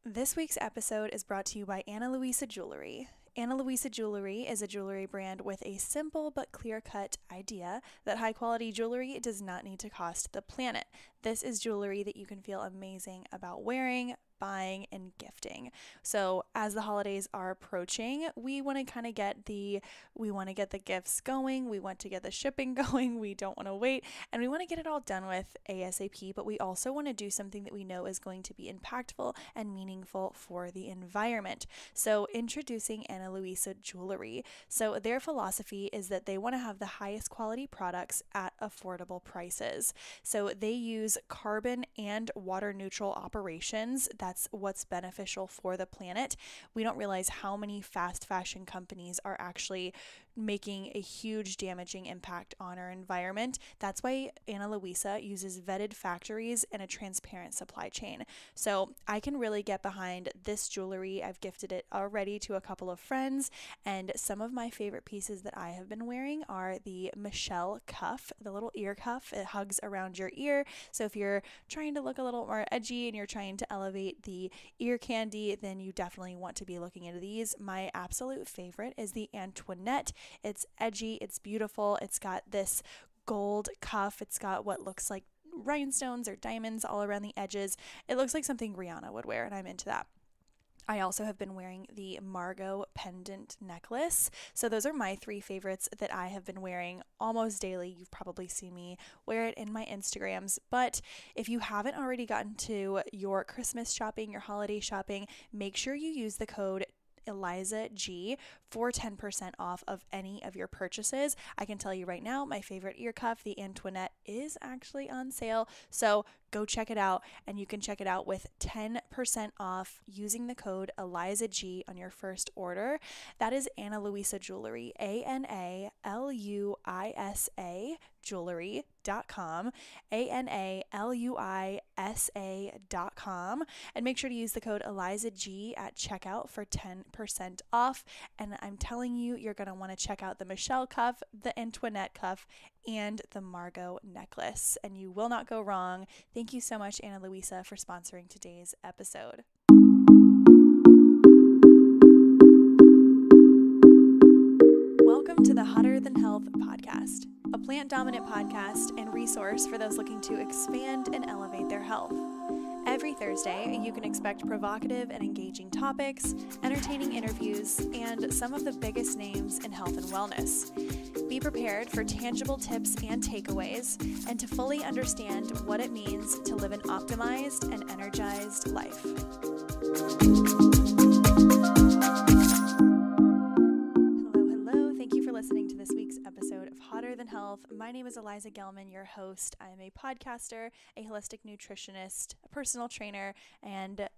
This week's episode is brought to you by Luisa Jewelry. Luisa Jewelry is a jewelry brand with a simple but clear-cut idea that high-quality jewelry does not need to cost the planet. This is jewelry that you can feel amazing about wearing, buying, and gifting. So as the holidays are approaching, we want to kind of get the gifts going, we want to get the shipping going, we don't want to wait, and we want to get it all done with ASAP, but we also want to do something that we know is going to be impactful and meaningful for the environment. So introducing Luisa Jewelry. So their philosophy is that they want to have the highest quality products at affordable prices. So they use carbon and water neutral operations. That's what's beneficial for the planet. We don't realize how many fast fashion companies are actually making a huge damaging impact on our environment. That's why Luisa uses vetted factories and a transparent supply chain. So I can really get behind this jewelry. I've gifted it already to a couple of friends, and some of my favorite pieces that I have been wearing are the Michelle cuff, the little ear cuff. It hugs around your ear. So if you're trying to look a little more edgy and you're trying to elevate the ear candy, then you definitely want to be looking into these. My absolute favorite is the Antoinette. It's edgy, it's beautiful, it's got this gold cuff, it's got what looks like rhinestones or diamonds all around the edges. It looks like something Rihanna would wear, and I'm into that. I also have been wearing the Margot pendant necklace. So those are my three favorites that I have been wearing almost daily. You've probably seen me wear it in my Instagrams. But if you haven't already gotten to your Christmas shopping, your holiday shopping, make sure you use the code Eliza G for 10% off of any of your purchases. I can tell you right now, my favorite ear cuff, the Antoinette, is actually on sale. So go check it out, and you can check it out with 10% off using the code Eliza G on your first order. That is Luisa Jewelry, ANALUISA jewelry.com, ANALUISA.com, and make sure to use the code ElizaG at checkout for 10% off. And I'm telling you, you're going to want to check out the Michelle cuff, the Antoinette cuff, and the Margot necklace, and you will not go wrong. Thank you so much, Luisa, for sponsoring today's episode. Welcome to the Hotter Than Health podcast, a plant-dominant podcast and resource for those looking to expand and elevate their health. Every Thursday, you can expect provocative and engaging topics, entertaining interviews, and some of the biggest names in health and wellness. Be prepared for tangible tips and takeaways, and to fully understand what it means to live an optimized and energized life. Listening to this week's episode of Hotter Than Health. My name is Eliza Gelman, your host. I am a podcaster, a holistic nutritionist, a personal trainer, and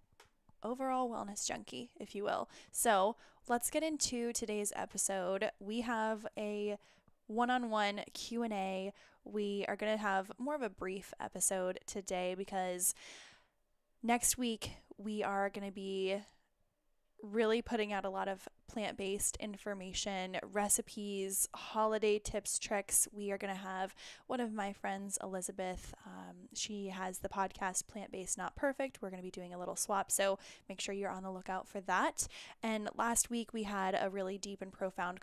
overall wellness junkie, if you will. So let's get into today's episode. We have a one-on-one Q&A. We are going to have more of a brief episode today because next week we are going to be really putting out a lot of plant-based information, recipes, holiday tips, tricks. We are going to have one of my friends, Elizabeth. She has the podcast Plant-Based Not Perfect. We're going to be doing a little swap, so make sure you're on the lookout for that. And last week we had a really deep and profound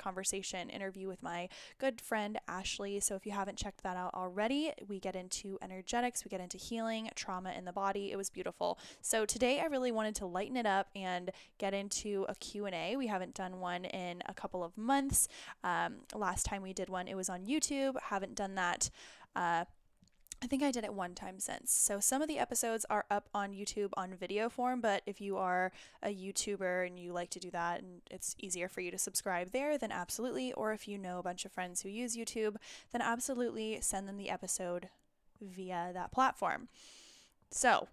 interview with my good friend Ashley. So if you haven't checked that out already, we get into energetics, we get into healing, trauma in the body. It was beautiful. So today I really wanted to lighten it up and get into a Q&A. We haven't done one in a couple of months. Last time we did one, it was on YouTube. Haven't done that. I think I did it one time since. So some of the episodes are up on YouTube on video form, but if you are a YouTuber and you like to do that and it's easier for you to subscribe there, then absolutely. Or if you know a bunch of friends who use YouTube, then absolutely send them the episode via that platform. So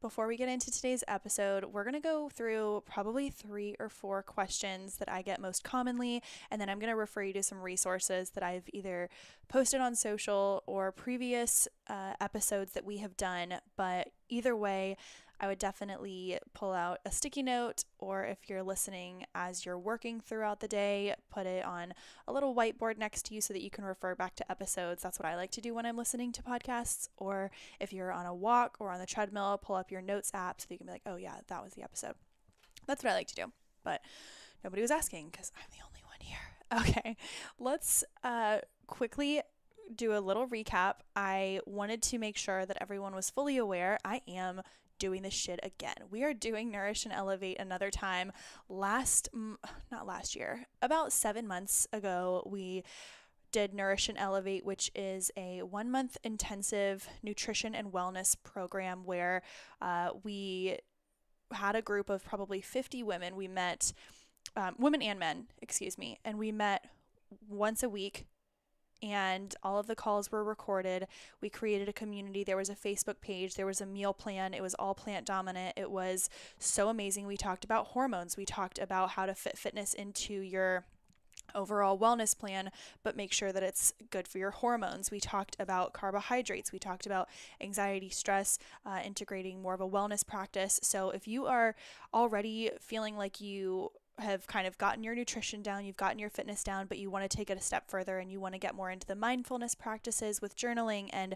before we get into today's episode, we're going to go through probably 3 or 4 questions that I get most commonly, and then I'm going to refer you to some resources that I've either posted on social or previous episodes that we have done. But either way, I would definitely pull out a sticky note, or if you're listening as you're working throughout the day, put it on a little whiteboard next to you so that you can refer back to episodes. That's what I like to do when I'm listening to podcasts. Or if you're on a walk or on the treadmill, pull up your notes app so that you can be like, oh yeah, that was the episode. That's what I like to do. But nobody was asking because I'm the only one here. Okay, let's quickly do a little recap. I wanted to make sure that everyone was fully aware. I am doing this shit again. We are doing Nourish and Elevate another time. Not last year, about 7 months ago, we did Nourish and Elevate, which is a 1-month intensive nutrition and wellness program where we had a group of probably 50 women. We met women and men, and we met once a week, and all of the calls were recorded. We created a community. There was a Facebook page. There was a meal plan. It was all plant dominant. It was so amazing. We talked about hormones. We talked about how to fit fitness into your overall wellness plan, but make sure that it's good for your hormones. We talked about carbohydrates. We talked about anxiety, stress, integrating more of a wellness practice. So if you are already feeling like you have kind of gotten your nutrition down, you've gotten your fitness down, but you want to take it a step further and you want to get more into the mindfulness practices with journaling and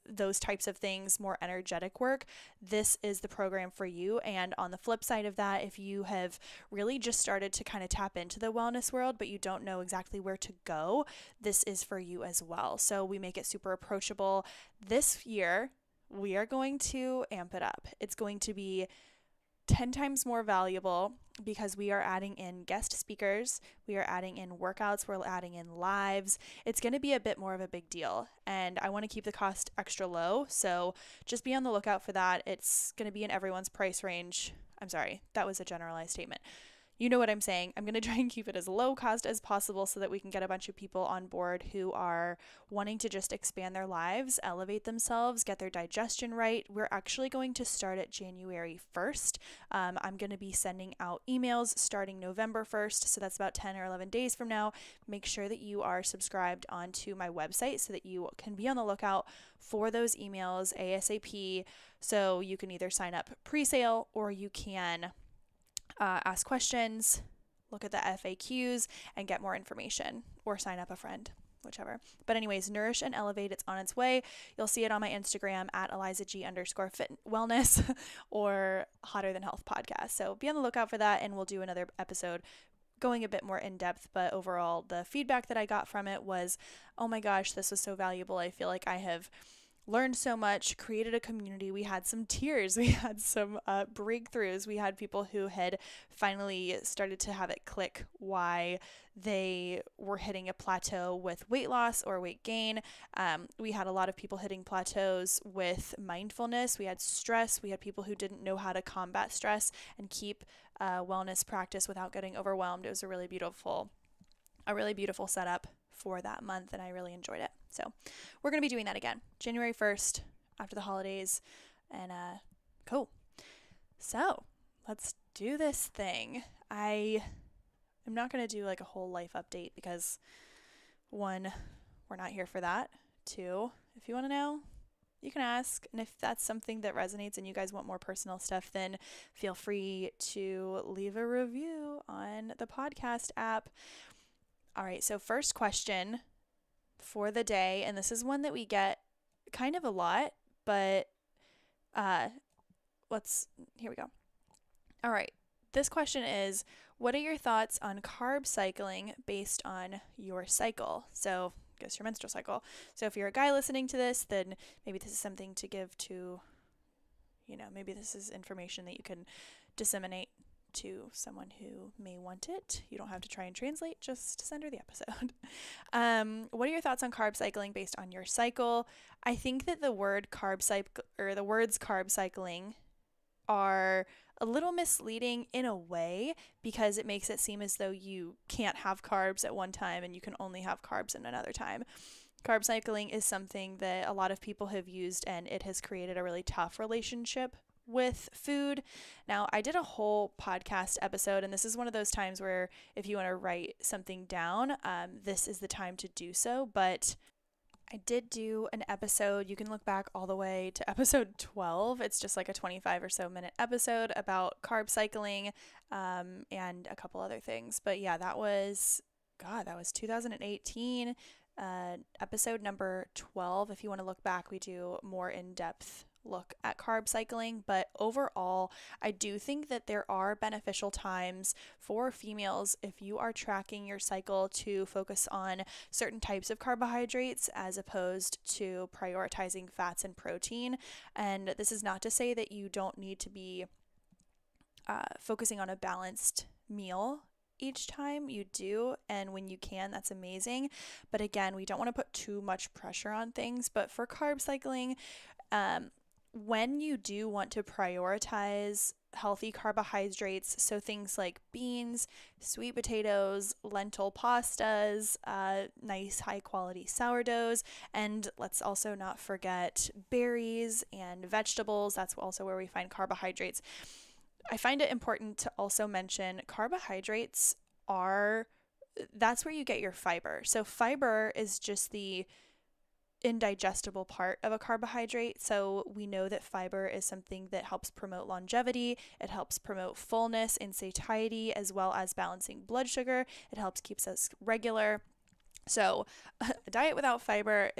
those types of things, more energetic work, this is the program for you. And on the flip side of that, if you have really just started to kind of tap into the wellness world, but you don't know exactly where to go, this is for you as well. So we make it super approachable. This year, we are going to amp it up. It's going to be 10 times more valuable because we are adding in guest speakers, we are adding in workouts, we're adding in lives. It's going to be a bit more of a big deal, and I want to keep the cost extra low, so just be on the lookout for that. It's going to be in everyone's price range. I'm sorry, that was a generalized statement. You know what I'm saying. I'm going to try and keep it as low cost as possible so that we can get a bunch of people on board who are wanting to just expand their lives, elevate themselves, get their digestion right. We're actually going to start at January 1st. I'm going to be sending out emails starting November 1st, so that's about 10 or 11 days from now. Make sure that you are subscribed onto my website so that you can be on the lookout for those emails ASAP. So you can either sign up pre-sale or you can ask questions, look at the FAQs, and get more information, or sign up a friend, whichever. But anyways, Nourish and Elevate, it's on its way. You'll see it on my Instagram at ElizaG_fit_wellness or Hotter Than Health podcast. So be on the lookout for that, and we'll do another episode going a bit more in depth. But overall, the feedback that I got from it was, oh my gosh, this was so valuable. I feel like I have learned so much, created a community. We had some tears, we had some breakthroughs. We had people who had finally started to have it click why they were hitting a plateau with weight loss or weight gain. We had a lot of people hitting plateaus with mindfulness. We had stress. We had people who didn't know how to combat stress and keep wellness practice without getting overwhelmed. It was a really beautiful setup for that month, and I really enjoyed it. So we're going to be doing that again, January 1st, after the holidays, and cool. So let's do this thing. I'm not going to do like a whole life update because 1, we're not here for that. 2, if you want to know, you can ask, and if that's something that resonates and you guys want more personal stuff, then feel free to leave a review on the podcast app. All right, so first question for the day, and this is one that we get kind of a lot, but here we go. All right, this question is, what are your thoughts on carb cycling based on your cycle? So I guess your menstrual cycle. So if you're a guy listening to this, then maybe this is something to give to, maybe this is information that you can disseminate to someone who may want it. You don't have to try and translate, just send her the episode. What are your thoughts on carb cycling based on your cycle? I think that the words carb cycling are a little misleading in a way because it makes it seem as though you can't have carbs at one time and you can only have carbs at another time. Carb cycling is something that a lot of people have used, and it has created a really tough relationship with food. Now, I did a whole podcast episode, and this is one of those times where if you want to write something down, this is the time to do so. But I did do an episode. You can look back all the way to episode 12. It's just like a 25 or so minute episode about carb cycling and a couple other things. But yeah, that was 2018, episode number 12. If you want to look back, we do more in-depth look at carb cycling, but overall, I do think that there are beneficial times for females if you are tracking your cycle to focus on certain types of carbohydrates as opposed to prioritizing fats and protein. And this is not to say that you don't need to be focusing on a balanced meal each time. You do, and when you can, that's amazing. But again, we don't want to put too much pressure on things. But for carb cycling, when you do want to prioritize healthy carbohydrates, so things like beans, sweet potatoes, lentil pastas, nice high quality sourdoughs, and let's also not forget berries and vegetables. That's also where we find carbohydrates. I find it important to also mention carbohydrates that's where you get your fiber. So fiber is just the indigestible part of a carbohydrate. So we know that fiber is something that helps promote longevity. It helps promote fullness and satiety, as well as balancing blood sugar. It helps keeps us regular. So a diet without fiber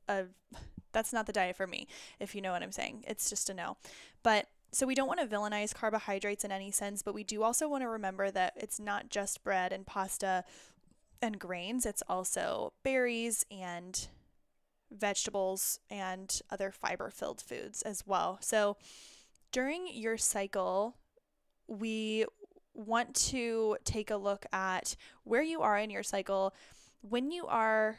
that's not the diet for me, if you know what I'm saying. It's just a no. But so we don't want to villainize carbohydrates in any sense, but we do also want to remember that it's not just bread and pasta and grains. It's also berries and vegetables and other fiber-filled foods as well. So during your cycle, we want to take a look at where you are in your cycle when you are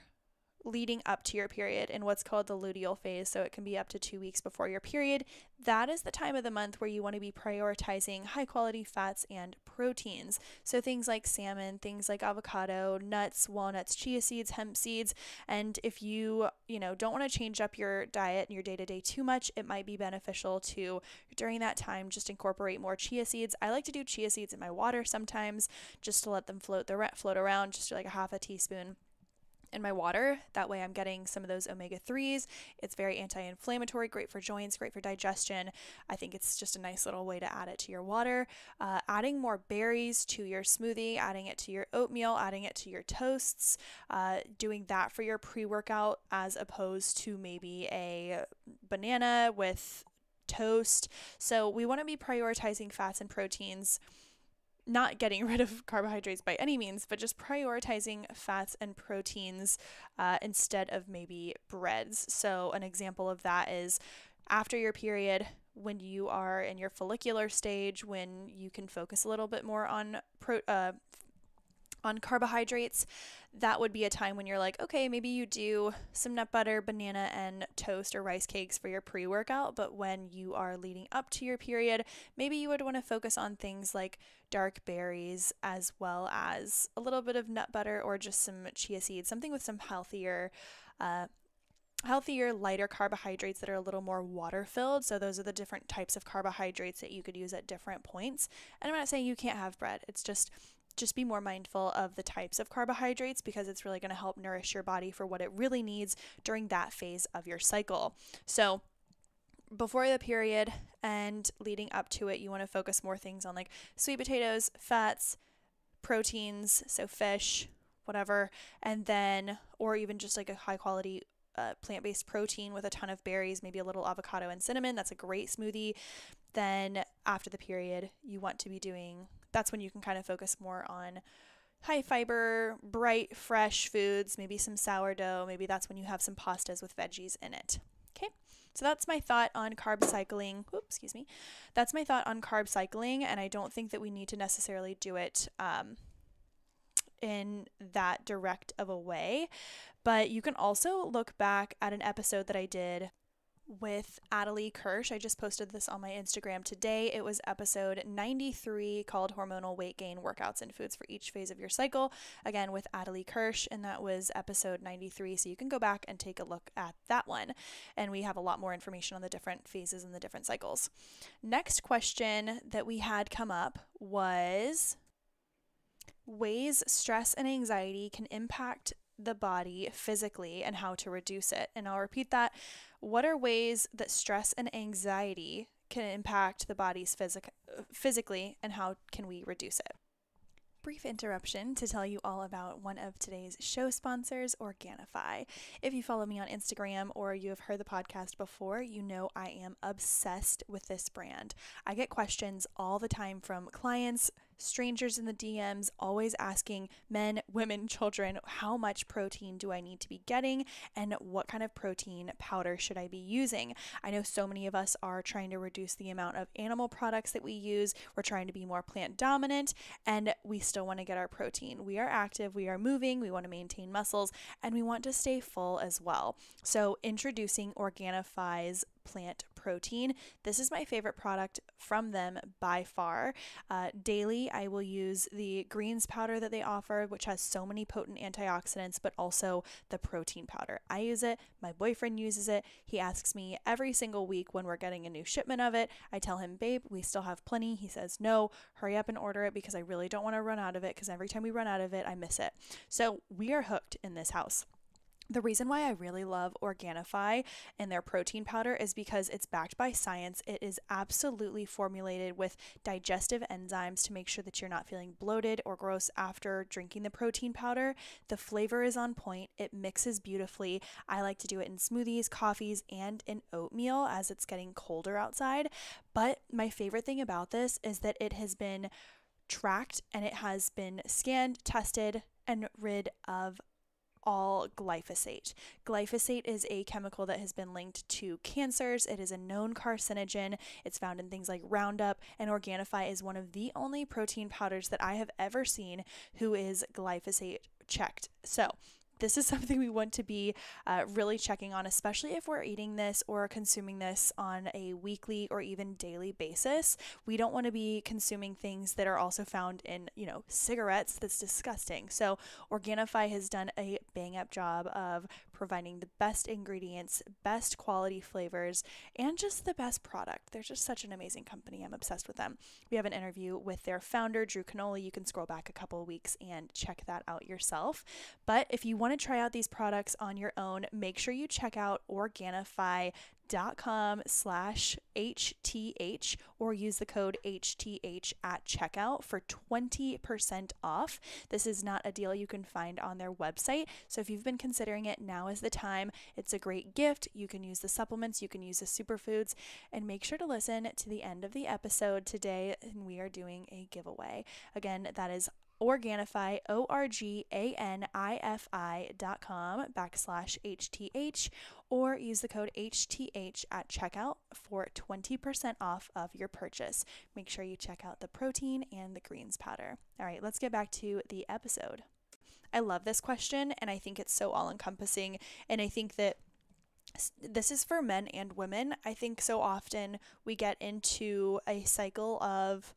leading up to your period in what's called the luteal phase. So it can be up to 2 weeks before your period. That is the time of the month where you want to be prioritizing high quality fats and proteins. So things like salmon, things like avocado, nuts, walnuts, chia seeds, hemp seeds. And if you don't want to change up your diet and your day-to-day too much, it might be beneficial to, during that time, just incorporate more chia seeds. I like to do chia seeds in my water sometimes just to let them float around, just like a half a teaspoon in my water. That way I'm getting some of those omega-3s. It's very anti-inflammatory, great for joints, great for digestion. I think it's just a nice little way to add it to your water. Adding more berries to your smoothie, adding it to your oatmeal, adding it to your toasts, doing that for your pre-workout as opposed to maybe a banana with toast. So we want to be prioritizing fats and proteins, not getting rid of carbohydrates by any means, but just prioritizing fats and proteins instead of maybe breads. So an example of that is after your period, when you are in your follicular stage, when you can focus a little bit more on carbohydrates, that would be a time when you're like, okay, maybe you do some nut butter, banana, and toast or rice cakes for your pre-workout. But when you are leading up to your period, maybe you would want to focus on things like dark berries, as well as a little bit of nut butter or just some chia seeds, something with some healthier, lighter carbohydrates that are a little more water filled. So those are the different types of carbohydrates that you could use at different points. And I'm not saying you can't have bread. It's just be more mindful of the types of carbohydrates, because it's really going to help nourish your body for what it really needs during that phase of your cycle. So before the period and leading up to it, you want to focus more things on like sweet potatoes, fats, proteins, so fish, whatever, and then, or even just like a high quality plant-based protein with a ton of berries, maybe a little avocado and cinnamon. That's a great smoothie. Then after the period, you want to be that's when you can kind of focus more on high fiber, bright, fresh foods, maybe some sourdough. Maybe that's when you have some pastas with veggies in it. Okay, so that's my thought on carb cycling. That's my thought on carb cycling, and I don't think that we need to necessarily do it in that direct of a way. But you can also look back at an episode that I did with Adelie Kirsch. I just posted this on my Instagram today. It was episode 93 called Hormonal Weight Gain Workouts and Foods for Each Phase of Your Cycle, again with Adelie Kirsch, and that was episode 93. So you can go back and take a look at that one. And we have a lot more information on the different phases and the different cycles. Next question that we had come up was ways stress and anxiety can impact the body physically and how to reduce it. And I'll repeat that. What are ways that stress and anxiety can impact the body's physically, and how can we reduce it? Brief interruption to tell you all about one of today's show sponsors, Organifi. If you follow me on Instagram or you have heard the podcast before, you know I am obsessed with this brand. I get questions all the time from clients, strangers in the DMs, always asking men, women, children, how much protein do I need to be getting and what kind of protein powder should I be using? I know so many of us are trying to reduce the amount of animal products that we use. We're trying to be more plant dominant, and we still want to get our protein. We are active, we are moving, we want to maintain muscles, and we want to stay full as well. So introducing Organifi's plant protein. This is my favorite product from them by far. Daily, I will use the greens powder that they offer, which has so many potent antioxidants, but also the protein powder. I use it. My boyfriend uses it. He asks me every single week when we're getting a new shipment of it. I tell him, babe, we still have plenty. He says, no, hurry up and order it because I really don't want to run out of it, because every time we run out of it, I miss it. So we are hooked in this house. The reason why I really love Organifi and their protein powder is because it's backed by science. It is absolutely formulated with digestive enzymes to make sure that you're not feeling bloated or gross after drinking the protein powder. The flavor is on point. It mixes beautifully. I like to do it in smoothies, coffees, and in oatmeal as it's getting colder outside. But my favorite thing about this is that it has been tracked and it has been scanned, tested, and rid of all glyphosate. Glyphosate is a chemical that has been linked to cancers. It is a known carcinogen. It's found in things like Roundup, and Organifi is one of the only protein powders that I have ever seen who is glyphosate checked. So this is something we want to be really checking on, especially if we're eating this or consuming this on a weekly or even daily basis. We don't want to be consuming things that are also found in, cigarettes. That's disgusting. So Organifi has done a bang-up job of providing the best ingredients, best quality flavors, and just the best product. They're just such an amazing company. I'm obsessed with them. We have an interview with their founder, Drew Canoli. You can scroll back a couple of weeks and check that out yourself. But if you want to try out these products on your own, make sure you check out Organifi.com/HTH or use the code HTH at checkout for 20% off. This is not a deal you can find on their website. So if you've been considering it, now is the time. It's a great gift. You can use the supplements, you can use the superfoods, and make sure to listen to the end of the episode today, and we are doing a giveaway. Again, that is Organifi, Organifi.com/HTH, or use the code HTH at checkout for 20% off of your purchase. Make sure you check out the protein and the greens powder. All right, let's get back to the episode. I love this question, and I think it's so all-encompassing, and I think that this is for men and women. I think so often we get into a cycle of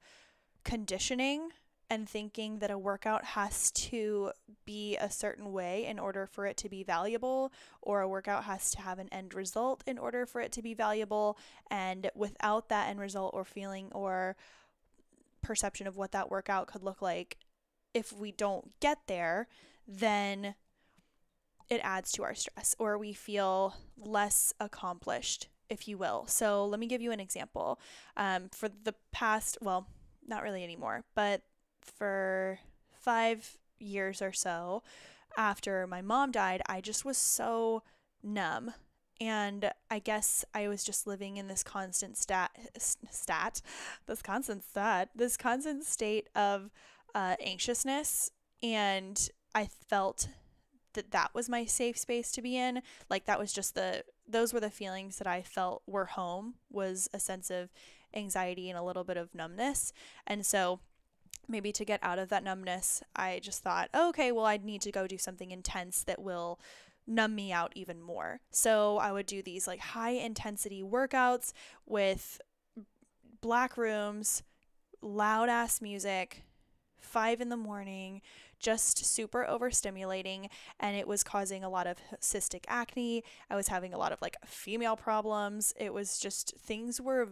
conditioning and thinking that a workout has to be a certain way in order for it to be valuable, or a workout has to have an end result in order for it to be valuable. And without that end result or feeling or perception of what that workout could look like, if we don't get there, then it adds to our stress, or we feel less accomplished, if you will. So let me give you an example. For the past, well, not really anymore, but for 5 years or so after my mom died, I just was so numb. And I guess I was just living in this constant state of anxiousness. And I felt that was my safe space to be in. Like that was just those were the feelings that I felt were home, was a sense of anxiety and a little bit of numbness. And so maybe to get out of that numbness, I just thought, okay, well, I'd need to go do something intense that will numb me out even more. So I would do these like high intensity workouts with black rooms, loud ass music, 5 a.m, just super overstimulating, and it was causing a lot of cystic acne. I was having a lot of like female problems. It was just, there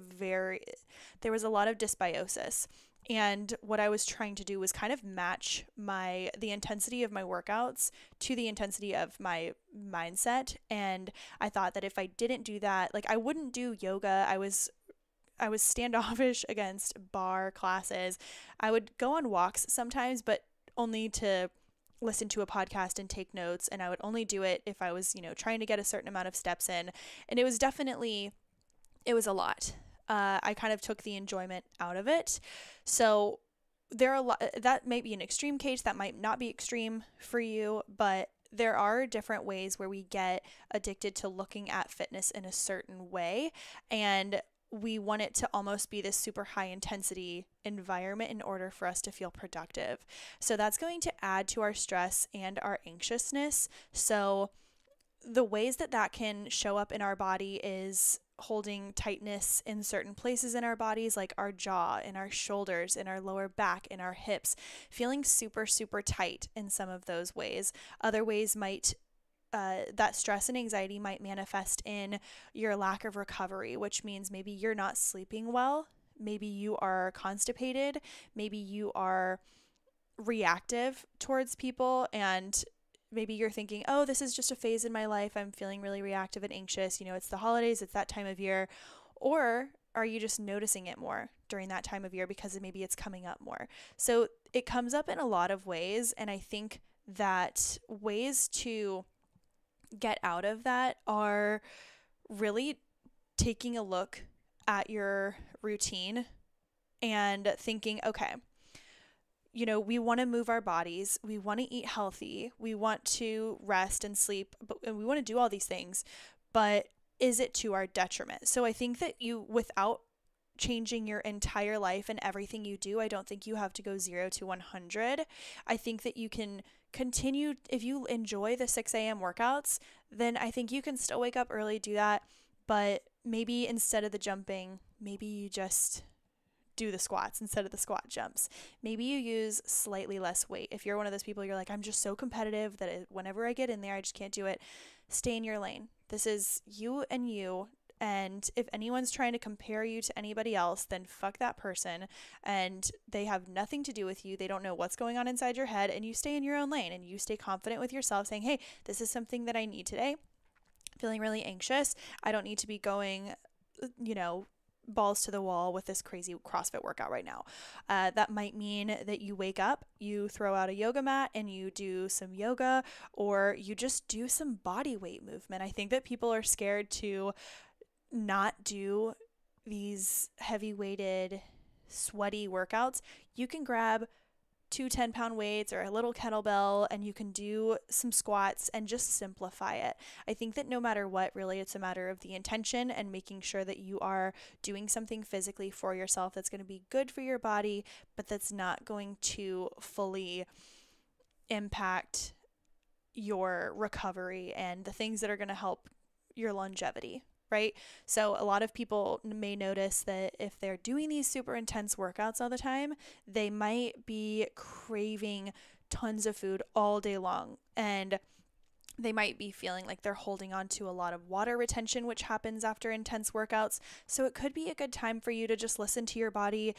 was a lot of dysbiosis. And what I was trying to do was kind of match the intensity of my workouts to the intensity of my mindset. And I thought that if I didn't do that, like I wouldn't do yoga. I was standoffish against bar classes. I would go on walks sometimes, but only to listen to a podcast and take notes. And I would only do it if I was, trying to get a certain amount of steps in. And it was a lot. I kind of took the enjoyment out of it. So there are that might be an extreme case, that might not be extreme for you, but there are different ways where we get addicted to looking at fitness in a certain way, and we want it to almost be this super high intensity environment in order for us to feel productive. So that's going to add to our stress and our anxiousness. So the ways that can show up in our body is holding tightness in certain places in our bodies, like our jaw, in our shoulders, in our lower back, in our hips, feeling super, super tight in some of those ways. Other ways that stress and anxiety might manifest in your lack of recovery, which means maybe you're not sleeping well, maybe you are constipated, maybe you are reactive towards people, and maybe you're thinking, oh, this is just a phase in my life. I'm feeling really reactive and anxious. It's the holidays, it's that time of year. Or are you just noticing it more during that time of year because maybe it's coming up more? So it comes up in a lot of ways. And I think that ways to get out of that are really taking a look at your routine and thinking, okay, we want to move our bodies, we want to eat healthy, we want to rest and sleep, and we want to do all these things, but is it to our detriment? So I think that without changing your entire life and everything you do, I don't think you have to go 0 to 100. I think that you can continue, if you enjoy the 6 a.m. workouts, then I think you can still wake up early, do that, but maybe instead of the jumping, maybe you just do the squats instead of the squat jumps. Maybe you use slightly less weight. If you're one of those people, you're like, I'm just so competitive that whenever I get in there, I just can't do it. Stay in your lane. This is you and you. And if anyone's trying to compare you to anybody else, then fuck that person. And they have nothing to do with you. They don't know what's going on inside your head. And you stay in your own lane and you stay confident with yourself, saying, hey, this is something that I need today. Feeling really anxious. I don't need to be going, balls to the wall with this crazy CrossFit workout right now. That might mean that you wake up, you throw out a yoga mat and you do some yoga, or you just do some body weight movement. I think that people are scared to not do these heavy weighted, sweaty workouts. You can grab 2 10-pound weights or a little kettlebell and you can do some squats and just simplify it. I think that no matter what, really, it's a matter of the intention and making sure that you are doing something physically for yourself that's going to be good for your body, but that's not going to fully impact your recovery and the things that are going to help your longevity. Right? So a lot of people may notice that if they're doing these super intense workouts all the time, they might be craving tons of food all day long. And they might be feeling like they're holding on to a lot of water retention, which happens after intense workouts. So it could be a good time for you to just listen to your body,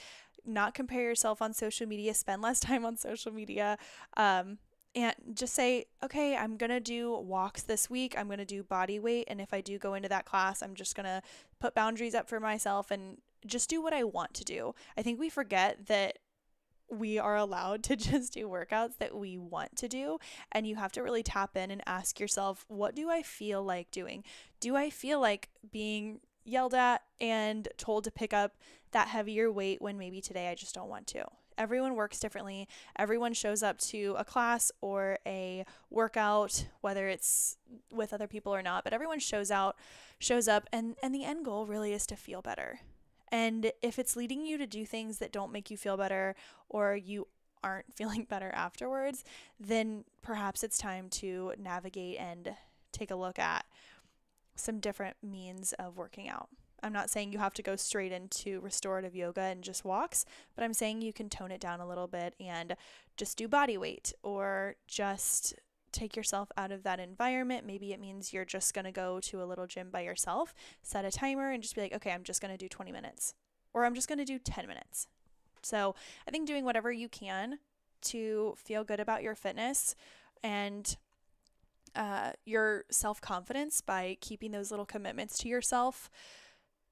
not compare yourself on social media, spend less time on social media, and just say, okay, I'm going to do walks this week. I'm going to do body weight. And if I do go into that class, I'm just going to put boundaries up for myself and just do what I want to do. I think we forget that we are allowed to just do workouts that we want to do. And you have to really tap in and ask yourself, what do I feel like doing? Do I feel like being yelled at and told to pick up that heavier weight when maybe today I just don't want to? Everyone works differently. Everyone shows up to a class or a workout, whether it's with other people or not, but everyone shows up, and the end goal really is to feel better. And if it's leading you to do things that don't make you feel better or you aren't feeling better afterwards, then perhaps it's time to navigate and take a look at some different means of working out. I'm not saying you have to go straight into restorative yoga and just walks, but I'm saying you can tone it down a little bit and just do body weight or just take yourself out of that environment. Maybe it means you're just going to go to a little gym by yourself, set a timer and just be like, okay, I'm just going to do 20 minutes or I'm just going to do 10 minutes. So I think doing whatever you can to feel good about your fitness and your self-confidence by keeping those little commitments to yourself,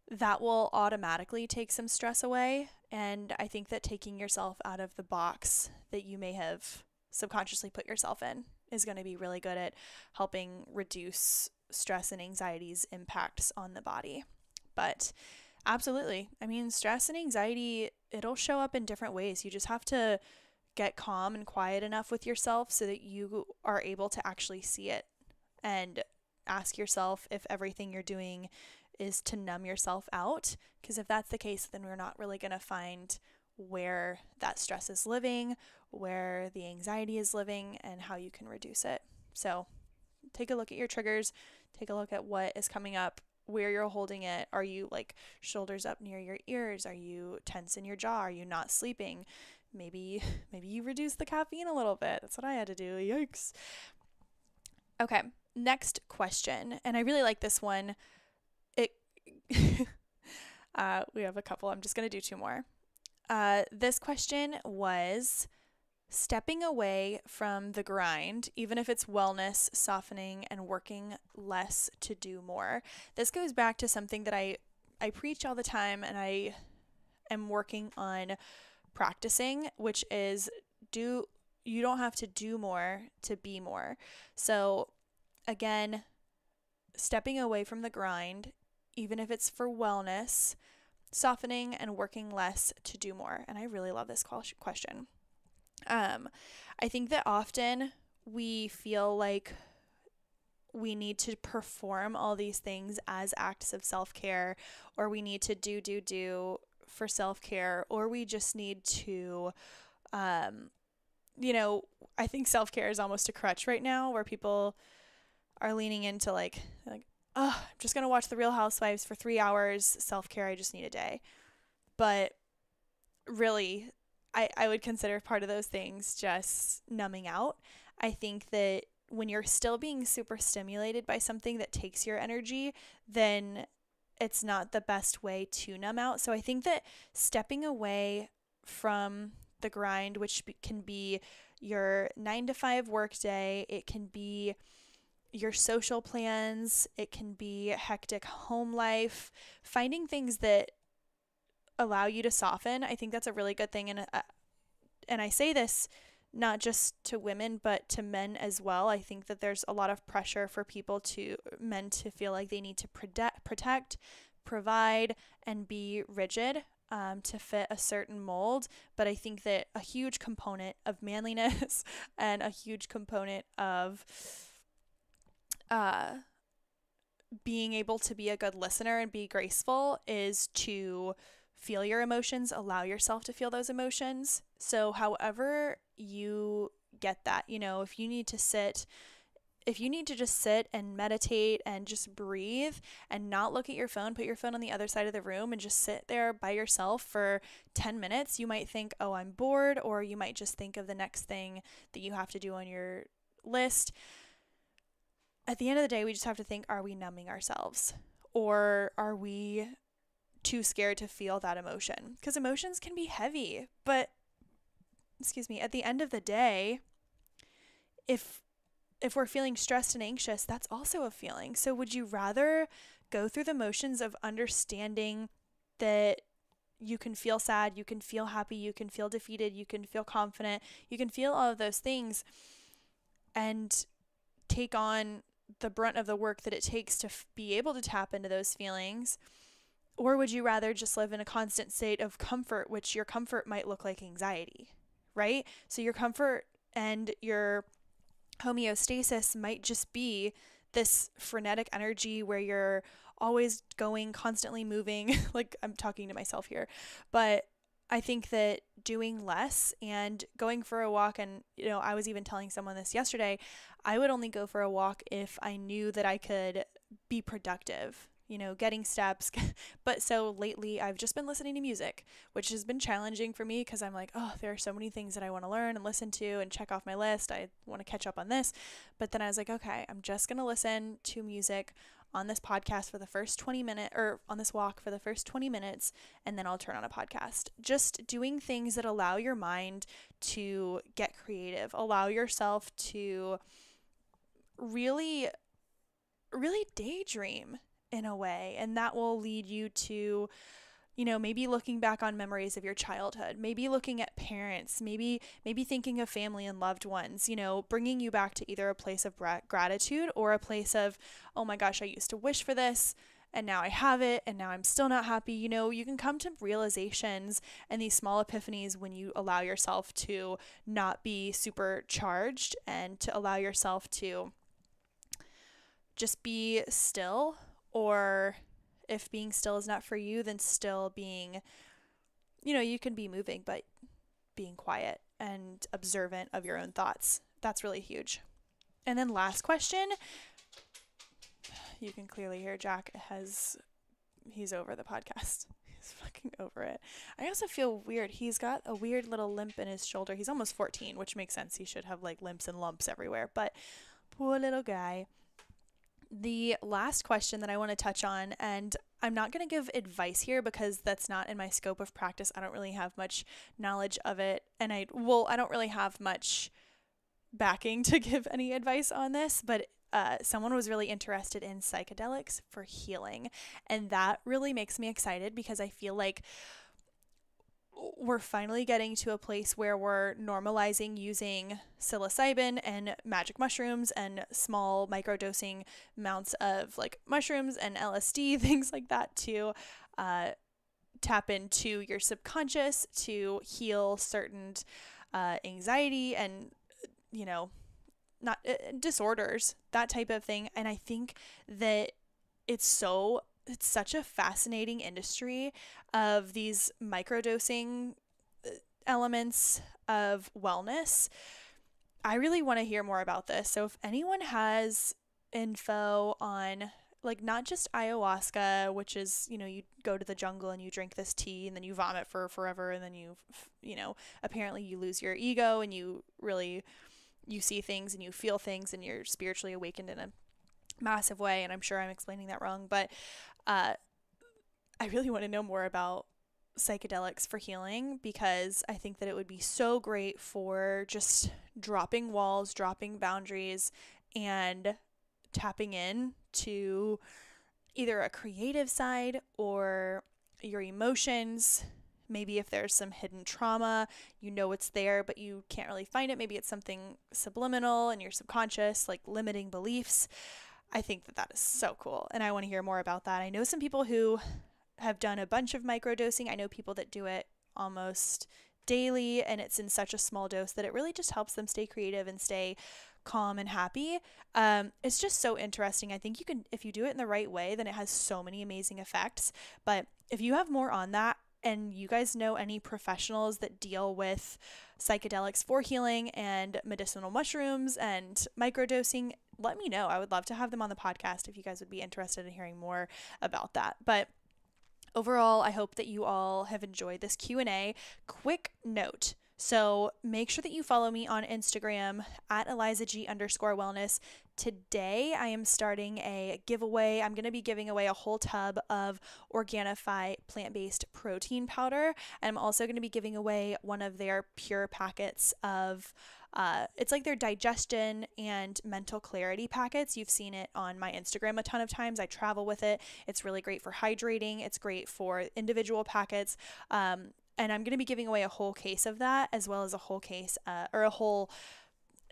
that will automatically take some stress away. And I think that taking yourself out of the box that you may have subconsciously put yourself in is going to be really good at helping reduce stress and anxiety's impacts on the body. But absolutely, I mean, stress and anxiety, it'll show up in different ways. You just have to get calm and quiet enough with yourself so that you are able to actually see it and ask yourself if everything you're doing is to numb yourself out. Because if that's the case, then we're not really going to find where that stress is living, where the anxiety is living, and how you can reduce it. So take a look at your triggers, take a look at what is coming up, where you're holding it. Are you like shoulders up near your ears? Are you tense in your jaw? Are you not sleeping? Maybe you reduce the caffeine a little bit. That's what I had to do. Yikes. Okay, next question. And I really like this one. We have a couple. I'm just going to do two more. This question was stepping away from the grind, even if it's wellness, softening, and working less to do more. This goes back to something that I preach all the time, and I am working on practicing, which is you don't have to do more to be more. So again, stepping away from the grind, even if it's for wellness, softening, and working less to do more. And I really love this question. I think that often we feel like we need to perform all these things as acts of self-care, or we need to do for self-care, or we just need to, I think self-care is almost a crutch right now where people are leaning into like, oh, I'm just going to watch The Real Housewives for 3 hours. Self-care, I just need a day. But really, I would consider part of those things just numbing out. I think that when you're still being super stimulated by something that takes your energy, then it's not the best way to numb out. So I think that stepping away from the grind, which can be your 9-to-5 workday, it can be your social plans, it can be hectic home life, finding things that allow you to soften. I think that's a really good thing. And I say this not just to women, but to men as well. I think that there's a lot of pressure for men to feel like they need to protect, provide, and be rigid to fit a certain mold. But I think that a huge component of manliness and a huge component of being able to be a good listener and be graceful is to feel your emotions, allow yourself to feel those emotions. So however you get that, if you need to just sit and meditate and just breathe and not look at your phone, put your phone on the other side of the room and just sit there by yourself for 10 minutes, you might think, oh, I'm bored, or you might just think of the next thing that you have to do on your list. At the end of the day, we just have to think, are we numbing ourselves? Or are we too scared to feel that emotion? Because emotions can be heavy, but, at the end of the day, if we're feeling stressed and anxious, that's also a feeling. So would you rather go through the motions of understanding that you can feel sad, you can feel happy, you can feel defeated, you can feel confident, you can feel all of those things, and take on the brunt of the work that it takes to be able to tap into those feelings? Or would you rather just live in a constant state of comfort, which your comfort might look like anxiety, right? So your comfort and your homeostasis might just be this frenetic energy where you're always going, constantly moving. Like, I'm talking to myself here, but I think that doing less and going for a walk, and I was even telling someone this yesterday, I would only go for a walk if I knew that I could be productive, getting steps. But so lately I've just been listening to music, which has been challenging for me because I'm like, oh, there are so many things that I want to learn and listen to and check off my list. I want to catch up on this. But then I was like, okay, I'm just going to listen to music on this podcast for the first 20 minutes, or on this walk for the first 20 minutes, and then I'll turn on a podcast. Just doing things that allow your mind to get creative, allow yourself to really, really daydream in a way, and that will lead you to maybe looking back on memories of your childhood, maybe looking at parents, maybe thinking of family and loved ones, bringing you back to either a place of gratitude or a place of, oh my gosh, I used to wish for this and now I have it and now I'm still not happy. You can come to realizations and these small epiphanies when you allow yourself to not be super charged and to allow yourself to just be still, or if being still is not for you, then still being, you can be moving, but being quiet and observant of your own thoughts. That's really huge. And then last question, you can clearly hear Jack he's over the podcast. He's fucking over it. I also feel weird. He's got a weird little limp in his shoulder. He's almost 14, which makes sense. He should have like limps and lumps everywhere, but poor little guy. The last question that I want to touch on, and I'm not going to give advice here because that's not in my scope of practice. I don't really have much knowledge of it, and I don't really have much backing to give any advice on this, but someone was really interested in psychedelics for healing, and that really makes me excited because I feel like we're finally getting to a place where we're normalizing using psilocybin and magic mushrooms and small microdosing amounts of like mushrooms and LSD, things like that, to tap into your subconscious to heal certain anxiety and, not disorders, that type of thing. And I think that it's such a fascinating industry of these microdosing elements of wellness. I really want to hear more about this. So if anyone has info on like not just ayahuasca, which is, you go to the jungle and you drink this tea and then you vomit for forever and then you apparently you lose your ego and you see things and you feel things and you're spiritually awakened in a massive way, and I'm sure I'm explaining that wrong, but I really want to know more about psychedelics for healing, because I think that it would be so great for just dropping walls, dropping boundaries, and tapping in to either a creative side or your emotions. Maybe if there's some hidden trauma, it's there, but you can't really find it. Maybe it's something subliminal in your subconscious, like limiting beliefs. I think that is so cool, and I want to hear more about that. I know some people who have done a bunch of microdosing. I know people that do it almost daily, and it's in such a small dose that it really just helps them stay creative and stay calm and happy. It's just so interesting. I think if you do it in the right way, then it has so many amazing effects. But if you have more on that, and you guys know any professionals that deal with psychedelics for healing and medicinal mushrooms and microdosing, let me know. I would love to have them on the podcast if you guys would be interested in hearing more about that. But overall, I hope that you all have enjoyed this Q&A. Quick note. So make sure that you follow me on Instagram at ElizaG_wellness. Today, I am starting a giveaway. I'm going to be giving away a whole tub of Organifi plant-based protein powder. And I'm also going to be giving away one of their pure packets of it's like their digestion and mental clarity packets. You've seen it on my Instagram a ton of times. I travel with it. It's really great for hydrating. It's great for individual packets. And I'm going to be giving away a whole case of that, as well as a whole case or a whole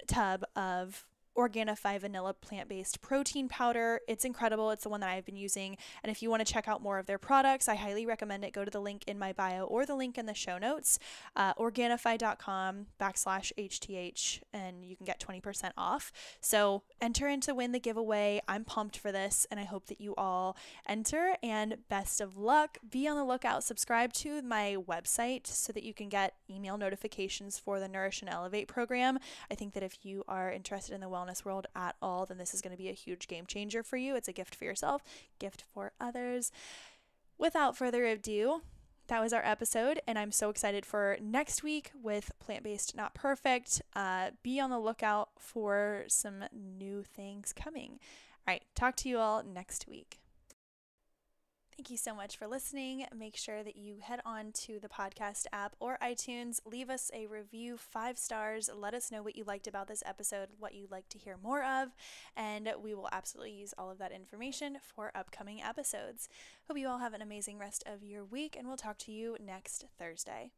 tub of Organifi vanilla plant-based protein powder. It's incredible. It's the one that I've been using. And if you want to check out more of their products, I highly recommend it. Go to the link in my bio or the link in the show notes, Organifi.com/HTH, and you can get 20% off. So enter in to win the giveaway. I'm pumped for this, and I hope that you all enter, and best of luck. Be on the lookout. Subscribe to my website so that you can get email notifications for the Nourish and Elevate program. I think that if you are interested in the wellness world at all, then this is going to be a huge game changer for you. It's a gift for yourself, gift for others. Without further ado, that was our episode, and I'm so excited for next week with Plant-Based Not Perfect. Be on the lookout for some new things coming. All right, talk to you all next week. Thank you so much for listening. Make sure that you head on to the podcast app or iTunes, leave us a review, 5 stars. Let us know what you liked about this episode, what you'd like to hear more of, and we will absolutely use all of that information for upcoming episodes. Hope you all have an amazing rest of your week, and we'll talk to you next Thursday.